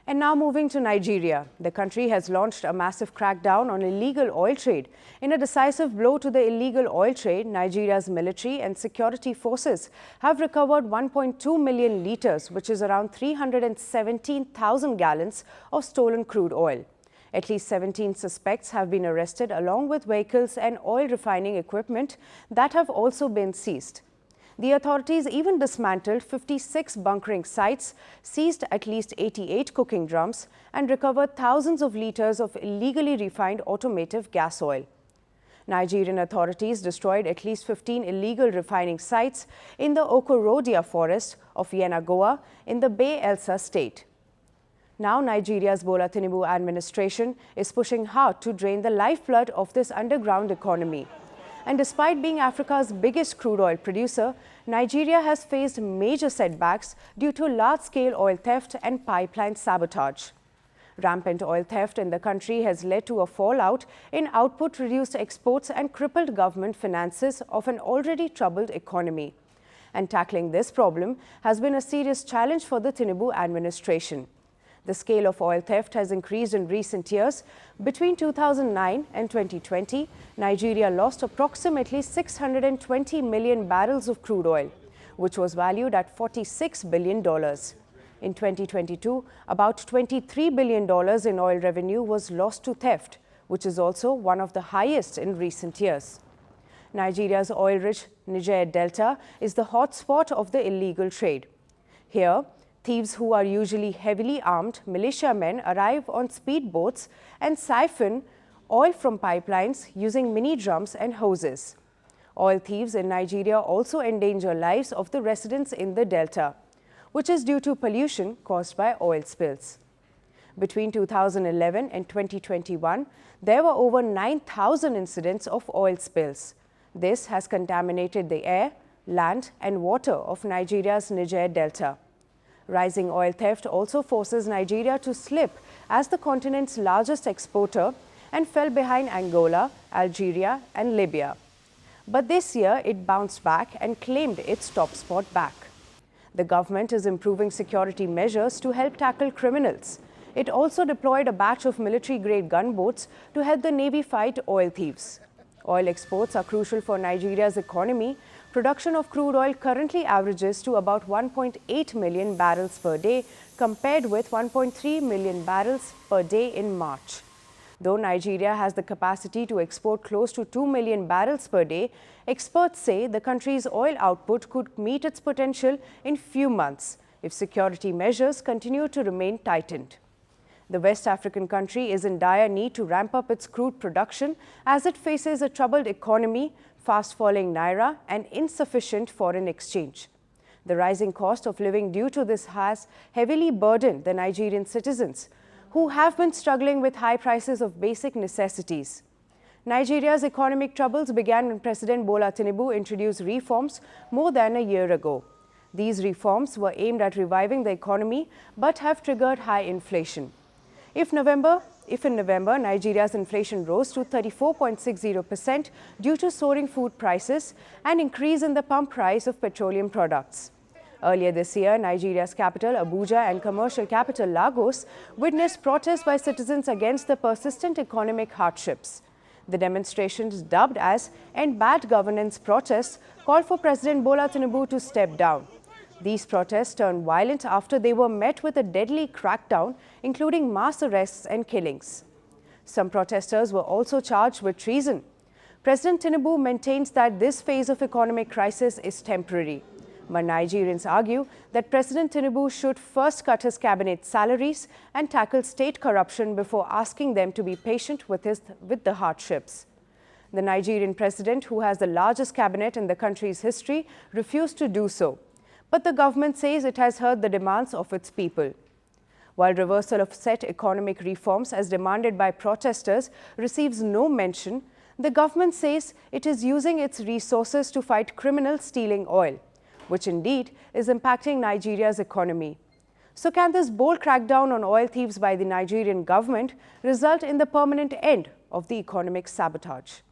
And now moving to Nigeria, the country has launched a massive crackdown on illegal oil trade. In a decisive blow to the illegal oil trade, Nigeria's military and security forces have recovered 1.2 million litres, which is around 317,000 gallons of stolen crude oil. At least 17 suspects have been arrested, along with vehicles and oil refining equipment that have also been seized. The authorities even dismantled 56 bunkering sites, seized at least 88 cooking drums, and recovered thousands of litres of illegally refined automotive gas oil. Nigerian authorities destroyed at least 15 illegal refining sites in the Okorodia forest of Yenagoa in the Bayelsa state. Now, Nigeria's Bola Tinubu administration is pushing hard to drain the lifeblood of this underground economy. And despite being Africa's biggest crude oil producer, Nigeria has faced major setbacks due to large-scale oil theft and pipeline sabotage. Rampant oil theft in the country has led to a fallout in output, reduced exports and crippled government finances of an already troubled economy. And tackling this problem has been a serious challenge for the Tinubu administration. The scale of oil theft has increased in recent years. Between 2009 and 2020, Nigeria lost approximately 620 million barrels of crude oil, which was valued at $46 billion. In 2022, about $23 billion in oil revenue was lost to theft, which is also one of the highest in recent years. Nigeria's oil-rich Niger Delta is the hotspot of the illegal trade. Here, thieves who are usually heavily armed militiamen arrive on speedboats and siphon oil from pipelines using mini drums and hoses. Oil thieves in Nigeria also endanger lives of the residents in the delta, which is due to pollution caused by oil spills. Between 2011 and 2021, there were over 9,000 incidents of oil spills. This has contaminated the air, land and water of Nigeria's Niger Delta. Rising oil theft also forces Nigeria to slip as the continent's largest exporter and fell behind Angola, Algeria and Libya. But this year it bounced back and claimed its top spot back. The government is improving security measures to help tackle criminals. It also deployed a batch of military-grade gunboats to help the Navy fight oil thieves. Oil exports are crucial for Nigeria's economy. Production of crude oil currently averages to about 1.8 million barrels per day, compared with 1.3 million barrels per day in March. Though Nigeria has the capacity to export close to 2 million barrels per day, experts say the country's oil output could meet its potential in few months if security measures continue to remain tightened. The West African country is in dire need to ramp up its crude production as it faces a troubled economy, fast-falling naira and insufficient foreign exchange. The rising cost of living due to this has heavily burdened the Nigerian citizens, who have been struggling with high prices of basic necessities. Nigeria's economic troubles began when President Bola Tinubu introduced reforms more than a year ago. These reforms were aimed at reviving the economy but have triggered high inflation. If in November, Nigeria's inflation rose to 34.60% due to soaring food prices and increase in the pump price of petroleum products. Earlier this year, Nigeria's capital, Abuja, and commercial capital, Lagos, witnessed protests by citizens against the persistent economic hardships. The demonstrations, dubbed as "End Bad Governance protests," called for President Bola Tinubu to step down. These protests turned violent after they were met with a deadly crackdown, including mass arrests and killings. Some protesters were also charged with treason. President Tinubu maintains that this phase of economic crisis is temporary. But Nigerians argue that President Tinubu should first cut his cabinet salaries and tackle state corruption before asking them to be patient with the hardships. The Nigerian president, who has the largest cabinet in the country's history, refused to do so. But the government says it has heard the demands of its people. While reversal of set economic reforms as demanded by protesters receives no mention, the government says it is using its resources to fight criminals stealing oil, which indeed is impacting Nigeria's economy. So can this bold crackdown on oil thieves by the Nigerian government result in the permanent end of the economic sabotage?